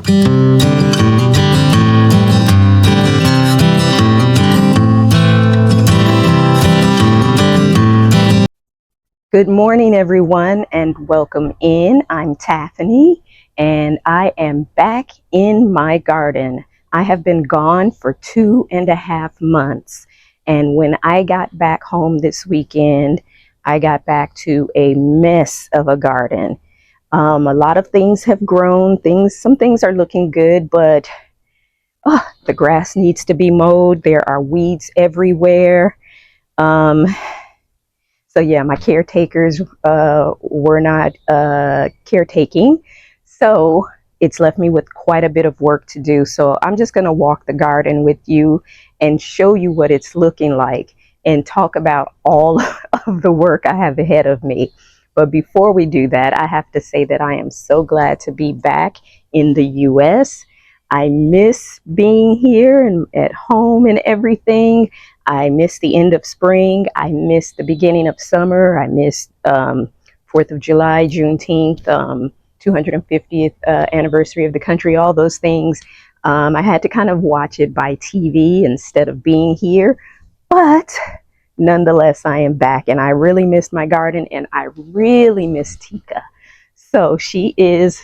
Good morning, everyone, and welcome in. I'm Taffany, and I am back in my garden. I have been gone for 2.5 months, and when I got back home this weekend, I got back to a mess of a garden. A lot of things have grown. Some things are looking good, but the grass needs to be mowed. There are weeds everywhere. So yeah, my caretakers were not caretaking. So it's left me with quite a bit of work to do. So I'm just going to walk the garden with you and show you what it's looking like and talk about all of the work I have ahead of me. But before we do that, I have to say that I am so glad to be back in the US. I miss being here and at home and everything. I miss the end of spring. I miss the beginning of summer. I miss 4th of July, Juneteenth, 250th anniversary of the country, all those things. I had to kind of watch it by TV instead of being here. But nonetheless, I am back, and I really missed my garden, and I really miss Tika. So she is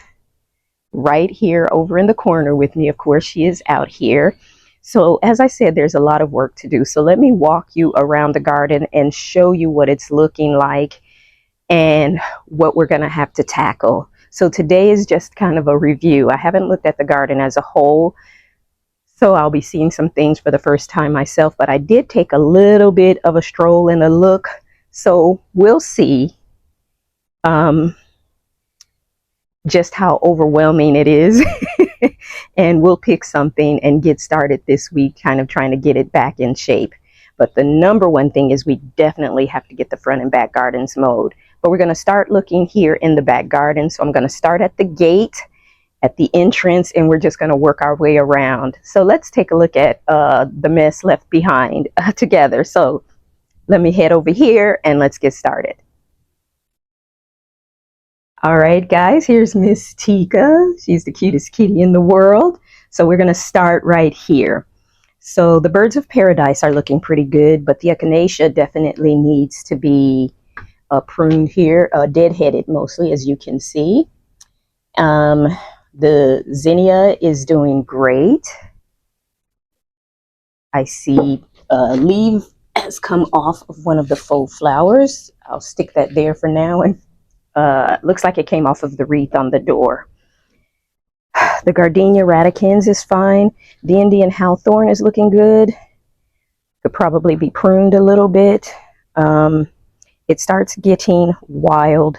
right here over in the corner with me. Of course, she is out here. So as I said, there's a lot of work to do. So let me walk you around the garden and show you what it's looking like and what we're going to have to tackle. So today is just kind of a review. I haven't looked at the garden as a whole, so I'll be seeing some things for the first time myself, but I did take a little bit of a stroll and a look. So we'll see just how overwhelming it is. And we'll pick something and get started this week, kind of trying to get it back in shape. But the number one thing is we definitely have to get the front and back gardens mowed. But we're going to start looking here in the back garden. So I'm going to start at the gate, at the entrance, and we're just going to work our way around. So let's take a look at the mess left behind together. So let me head over here and let's get started. All right, guys, here's Miss Tika. She's the cutest kitty in the world. So we're going to start right here. So the birds of paradise are looking pretty good, but the echinacea definitely needs to be pruned here, deadheaded mostly, as you can see. The zinnia is doing great. I see a leaf has come off of one of the faux flowers. I'll stick that there for now, and looks like it came off of the wreath on the door. The Gardenia radicans is fine. The Indian hawthorn is looking good. Could probably be pruned a little bit. It starts getting wild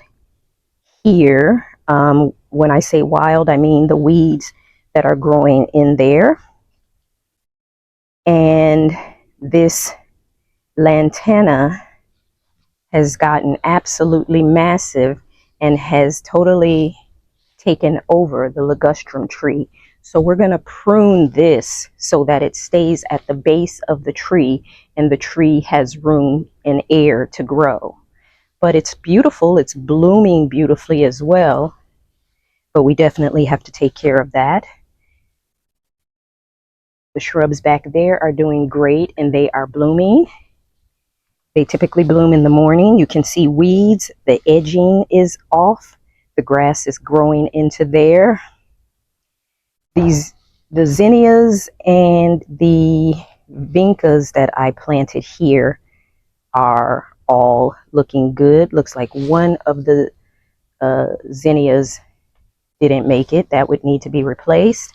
here. When I say wild, I mean the weeds that are growing in there. And this lantana has gotten absolutely massive and has totally taken over the ligustrum tree. So we're going to prune this so that it stays at the base of the tree and the tree has room and air to grow. But it's beautiful. It's blooming beautifully as well. But we definitely have to take care of that. The shrubs back there are doing great and they are blooming. They typically bloom in the morning. You can see weeds. The edging is off. The grass is growing into there. The zinnias and the vincas that I planted here are all looking good. Looks like one of the zinnias didn't make it. That would need to be replaced.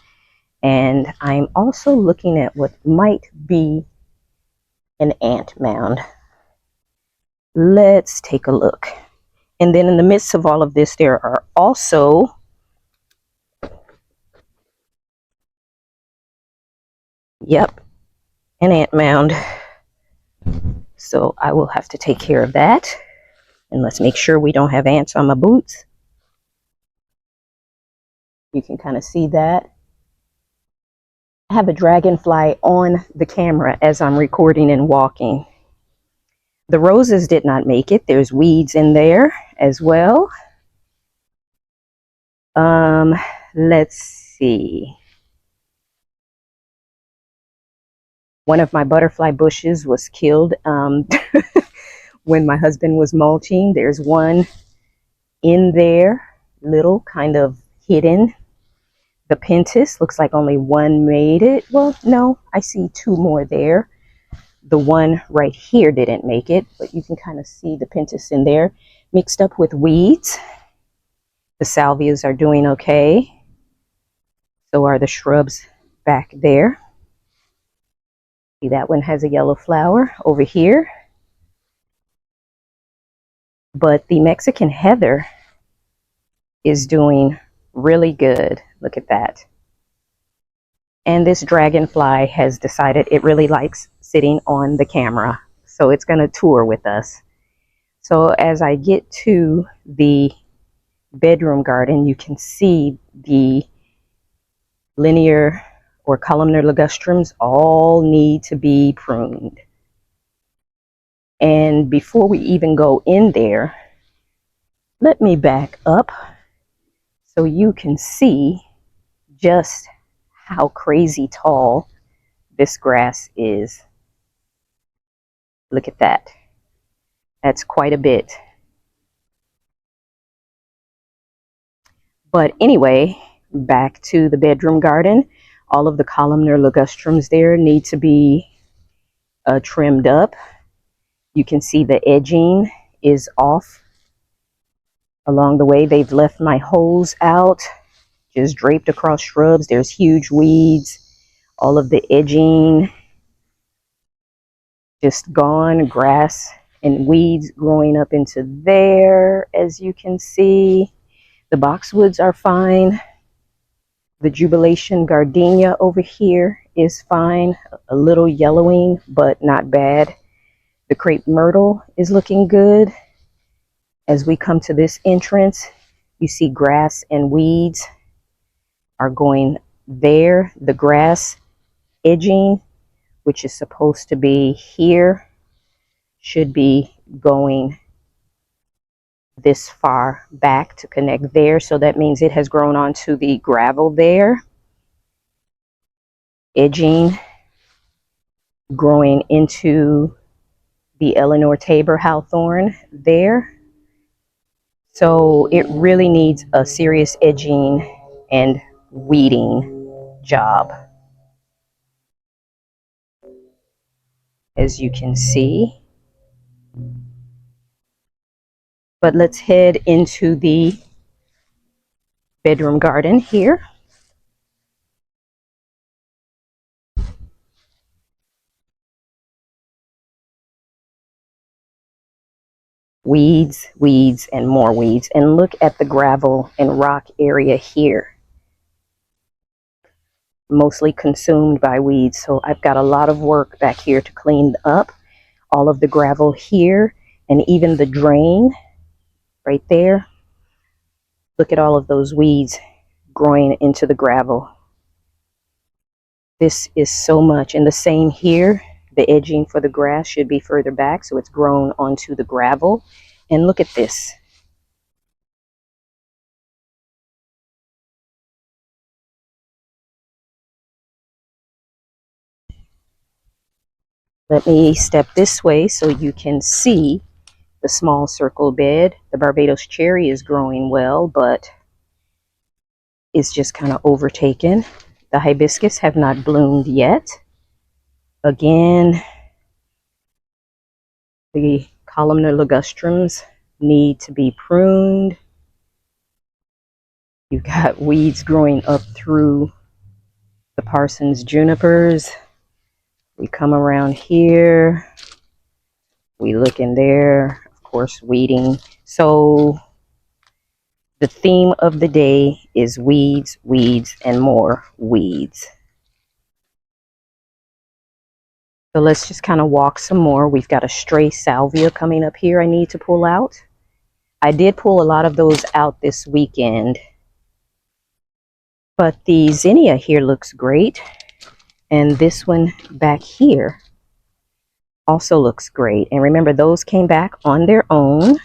And I'm also looking at what might be an ant mound. Let's take a look. And then in the midst of all of this, there are also an ant mound. So I will have to take care of that. And let's make sure we don't have ants on my boots. You can kind of see that. I have a dragonfly on the camera as I'm recording and walking. The roses did not make it. There's weeds in there as well. Let's see. One of my butterfly bushes was killed when my husband was mulching. There's one in there, little, kind of hidden. The pentis looks like only one made it. Well, no, I see two more there. The one right here didn't make it, but you can kind of see the pentis in there mixed up with weeds. The salvias are doing okay. So are the shrubs back there. See, that one has a yellow flower over here. But the Mexican heather is doing really good. Look at that. And this dragonfly has decided it really likes sitting on the camera. So it's going to tour with us. So as I get to the bedroom garden, you can see the linear or columnar ligustrums all need to be pruned. And before we even go in there, let me back up so you can see just how crazy tall this grass is. Look at that. That's quite a bit. But anyway, back to the bedroom garden. All of the columnar ligustrums there need to be trimmed up. You can see the edging is off along the way. They've left my hose out, just draped across shrubs. There's huge weeds. All of the edging just gone. Grass and weeds growing up into there, as you can see. The boxwoods are fine. The Jubilation gardenia over here is fine. A little yellowing, but not bad. The crepe myrtle is looking good. As we come to this entrance, you see grass and weeds are going there. The grass edging, which is supposed to be here, should be going this far back to connect there. So that means it has grown onto the gravel there. Edging growing into the Eleanor Tabor hawthorn there. So it really needs a serious edging and weeding job, as you can see. But let's head into the bedroom garden here. Weeds, weeds, and more weeds. And look at the gravel and rock area here. Mostly consumed by weeds. So I've got a lot of work back here to clean up all of the gravel here, and even the drain right there. Look at all of those weeds growing into the gravel. This is so much. And the same here. The edging for the grass should be further back, so it's grown onto the gravel. And look at this. Let me step this way so you can see the small circle bed. The Barbados cherry is growing well, but it's just kind of overtaken. The hibiscus have not bloomed yet. Again, the columnar ligustrums need to be pruned. You've got weeds growing up through the Parsons junipers. We come around here. We look in there, of course, weeding. So the theme of the day is weeds, weeds, and more weeds. So let's just kind of walk some more. We've got a stray salvia coming up here I need to pull out. I did pull a lot of those out this weekend. But the zinnia here looks great. And this one back here also looks great. And remember, those came back on their own.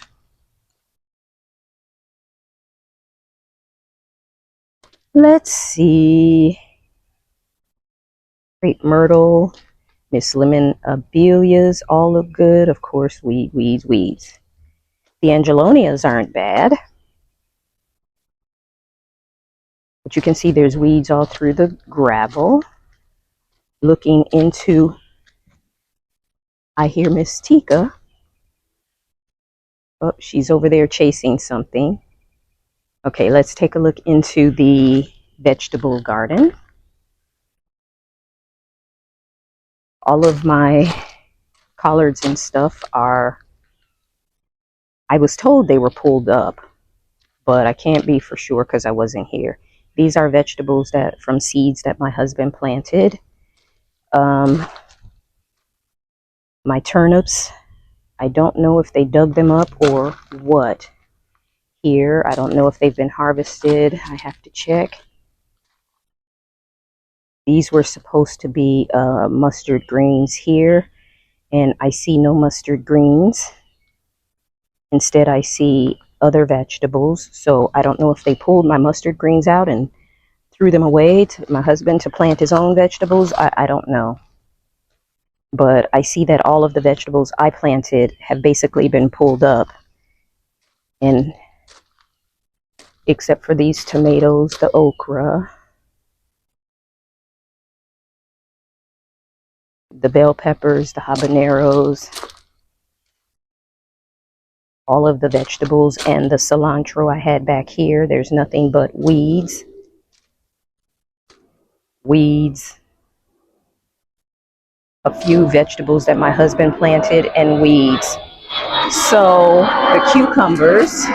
Let's see. Crepe myrtle, Miss Lemon abelias, all look good. Of course, weeds. The angelonias aren't bad. But you can see there's weeds all through the gravel. Looking into, I hear Miss Tika. Oh, she's over there chasing something. Okay, let's take a look into the vegetable garden. All of my collards and stuff are, I was told they were pulled up, but I can't be for sure because I wasn't here. These are vegetables that from seeds that my husband planted. My turnips, I don't know if they dug them up or what. Here, I don't know if they've been harvested. I have to check. These were supposed to be mustard greens here, and I see no mustard greens. Instead, I see other vegetables. So I don't know if they pulled my mustard greens out and threw them away to my husband to plant his own vegetables. I don't know. But I see that all of the vegetables I planted have basically been pulled up. And except for these tomatoes, the okra, the bell peppers, the habaneros, all of the vegetables, and the cilantro I had back here. There's nothing but weeds. A few vegetables that my husband planted, and weeds. So the cucumbers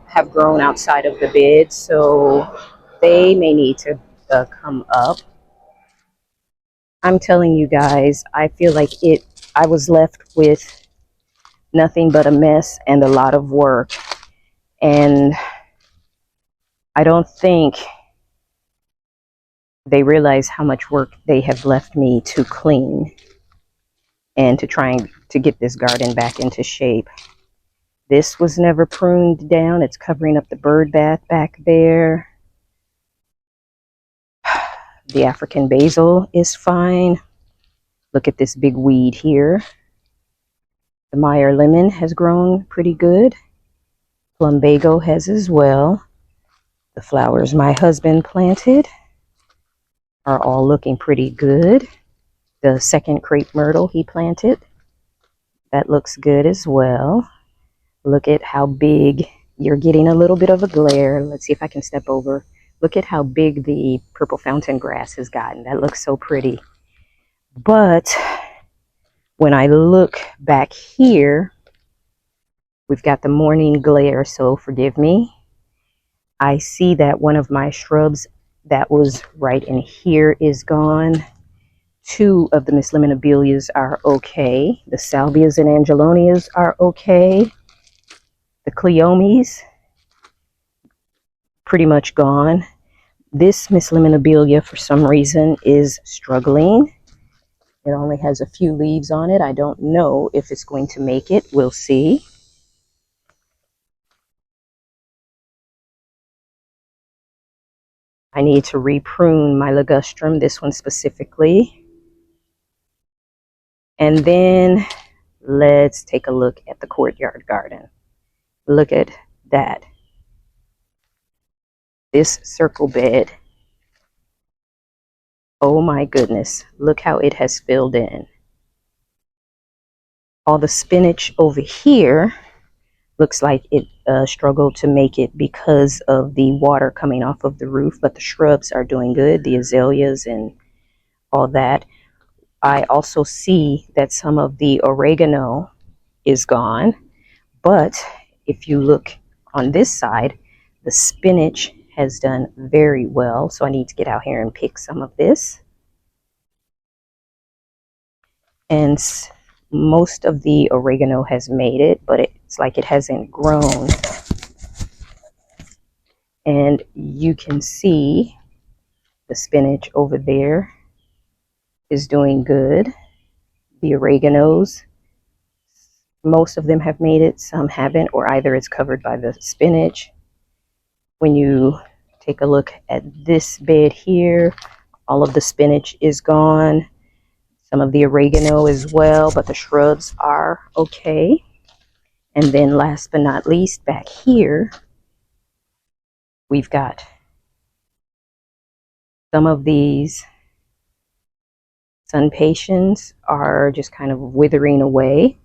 have grown outside of the bed, so they may need to come up. I'm telling you guys, I feel like I was left with nothing but a mess and a lot of work. And I don't think they realize how much work they have left me to clean and to trying to get this garden back into shape. This was never pruned down. It's covering up the bird bath back there. The African basil is fine. Look at this big weed here. The Meyer lemon has grown pretty good. Plumbago has as well. The flowers my husband planted are all looking pretty good. The second crepe myrtle he planted, that looks good as well. Look at how big, you're getting a little bit of a glare. Let's see if I can step over. Look at how big the purple fountain grass has gotten. That looks so pretty. But when I look back here, we've got the morning glare, so forgive me. I see that one of my shrubs that was right in here is gone. Two of the Miss Lemon abelias are okay. The salvias and angelonias are okay. The cleomes, pretty much gone. This Miss Lemon abelia, for some reason, is struggling. It only has a few leaves on it. I don't know if it's going to make it. We'll see. I need to reprune my ligustrum, this one specifically. And then let's take a look at the courtyard garden. Look at that. This circle bed. Oh my goodness. Look how it has filled in. All the spinach over here looks like it struggled to make it because of the water coming off of the roof, but the shrubs are doing good, the azaleas and all that. I also see that some of the oregano is gone, but if you look on this side, the spinach has done very well, so I need to get out here and pick some of this. And most of the oregano has made it, but it's like it hasn't grown. And you can see the spinach over there is doing good. The oreganos, most of them have made it, some haven't, or either it's covered by the spinach. when you take a look at this bed here, all of the spinach is gone, some of the oregano as well, but the shrubs are okay. And then last but not least, back here, we've got some of these sun pations are just kind of withering away.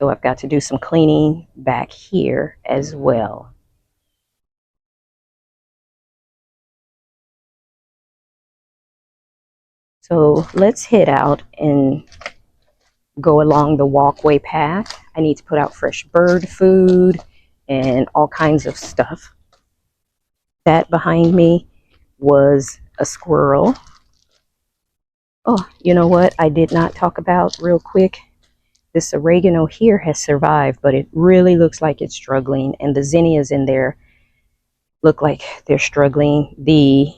So I've got to do some cleaning back here as well. So let's head out and go along the walkway path. I need to put out fresh bird food and all kinds of stuff. That behind me was a squirrel. Oh, you know what I did not talk about real quick? This oregano here has survived, but it really looks like it's struggling, and the zinnias in there look like they're struggling. The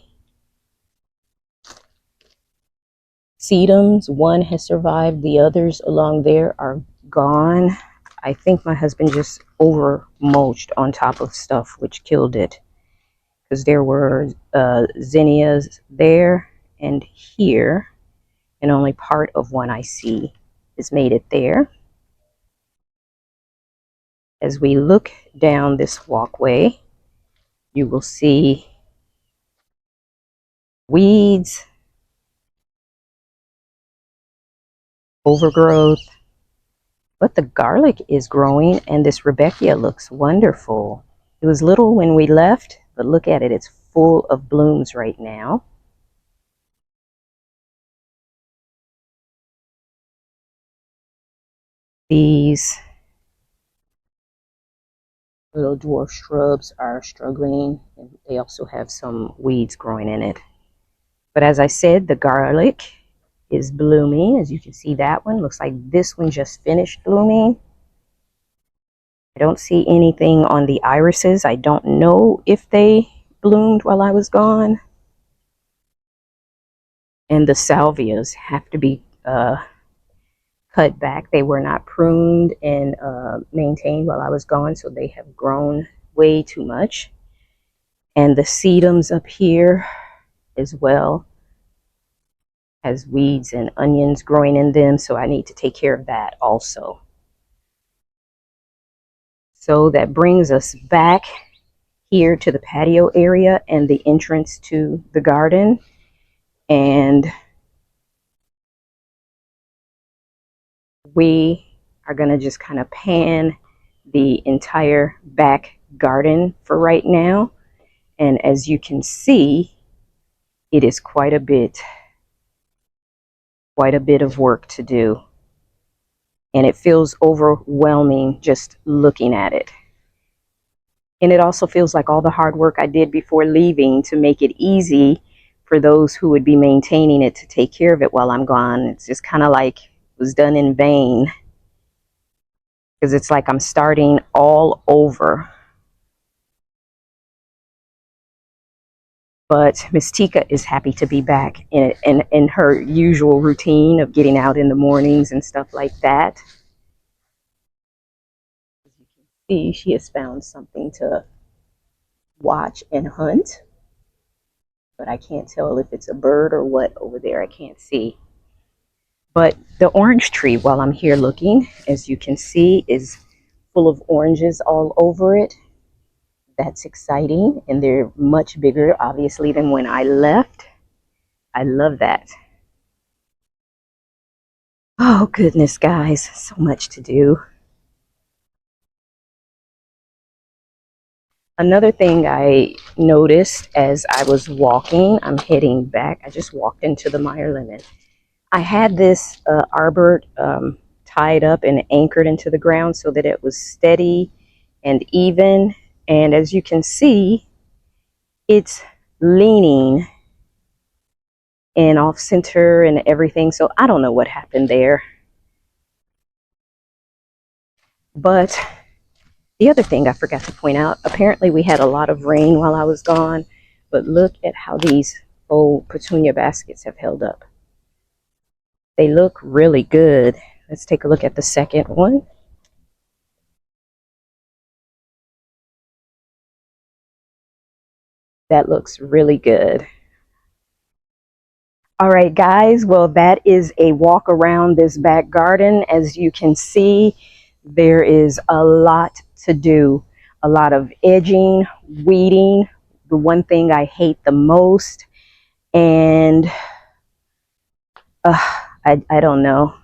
sedums, one has survived, the others along there are gone. I think my husband just over mulched on top of stuff, which killed it, because there were zinnias there and here, and only part of one I see has made it there. As we look down this walkway, you will see weeds, overgrowth, but the garlic is growing, and this Rebecca looks wonderful. It was little when we left, but look at it, it's full of blooms right now. These little dwarf shrubs are struggling, and they also have some weeds growing in it. But as I said, the garlic is blooming. As you can see, that one looks like this one just finished blooming. I don't see anything on the irises. I don't know if they bloomed while I was gone. And the salvias have to be cut back. They were not pruned and maintained while I was gone, so they have grown way too much. And the sedums up here as well has weeds and onions growing in them, so I need to take care of that also. So that brings us back here to the patio area and the entrance to the garden. And we are going to just kind of pan the entire back garden for right now. And as you can see, it is quite a bit of work to do. And it feels overwhelming just looking at it. And it also feels like all the hard work I did before leaving to make it easy for those who would be maintaining it to take care of it while I'm gone. It's just kind of like it was done in vain, because it's like I'm starting all over. But Miss Tika is happy to be back in her usual routine of getting out in the mornings and stuff like that. As you can see, she has found something to watch and hunt. But I can't tell if it's a bird or what over there. I can't see. But the orange tree, while I'm here looking, as you can see, is full of oranges all over it. That's exciting, and they're much bigger, obviously, than when I left. I love that. Oh, goodness, guys, so much to do. Another thing I noticed as I was walking, I'm heading back. I just walked into the Meyer Lemon. I had this arbor tied up and anchored into the ground so that it was steady and even. And as you can see, it's leaning and off center and everything. So I don't know what happened there. But the other thing I forgot to point out, apparently we had a lot of rain while I was gone, but look at how these old petunia baskets have held up. They look really good. Let's take a look at the second one. That looks really good. All right, guys, well, that is a walk around this back garden. As you can see, there is a lot to do, a lot of edging, weeding, the one thing I hate the most. And I don't know.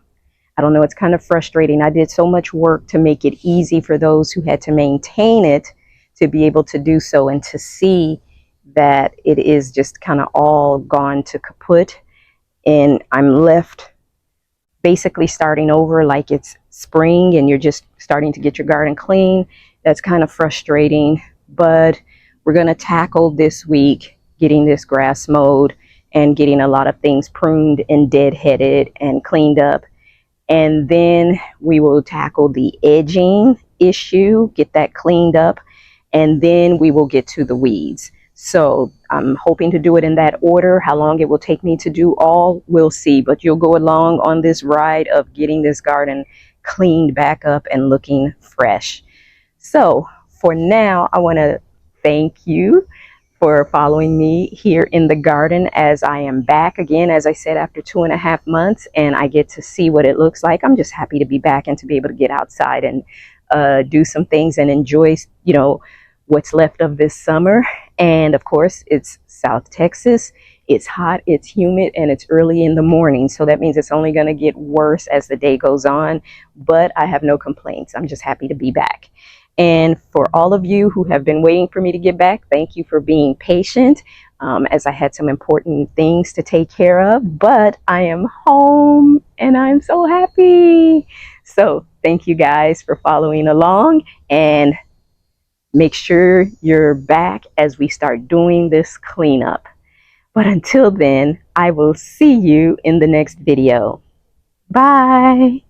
I don't know. It's kind of frustrating. I did so much work to make it easy for those who had to maintain it to be able to do so, and to see that it is just kind of all gone to kaput. And I'm left basically starting over like it's spring and you're just starting to get your garden clean. That's kind of frustrating, but we're going to tackle this week getting this grass mowed and getting a lot of things pruned and deadheaded and cleaned up. And then we will tackle the edging issue, get that cleaned up, and then we will get to the weeds. So I'm hoping to do it in that order. How long it will take me to do all, we'll see. But you'll go along on this ride of getting this garden cleaned back up and looking fresh. So for now, I want to thank you for following me here in the garden as I am back again, as I said, after 2.5 months, and I get to see what it looks like. I'm just happy to be back and to be able to get outside and do some things and enjoy, you know, what's left of this summer. And of course, it's South Texas. It's hot, it's humid, and it's early in the morning. So that means it's only going to get worse as the day goes on. But I have no complaints. I'm just happy to be back. And for all of you who have been waiting for me to get back, thank you for being patient, as I had some important things to take care of. But I am home and I'm so happy. So thank you guys for following along, and make sure you're back as we start doing this cleanup. But until then, I will see you in the next video. Bye.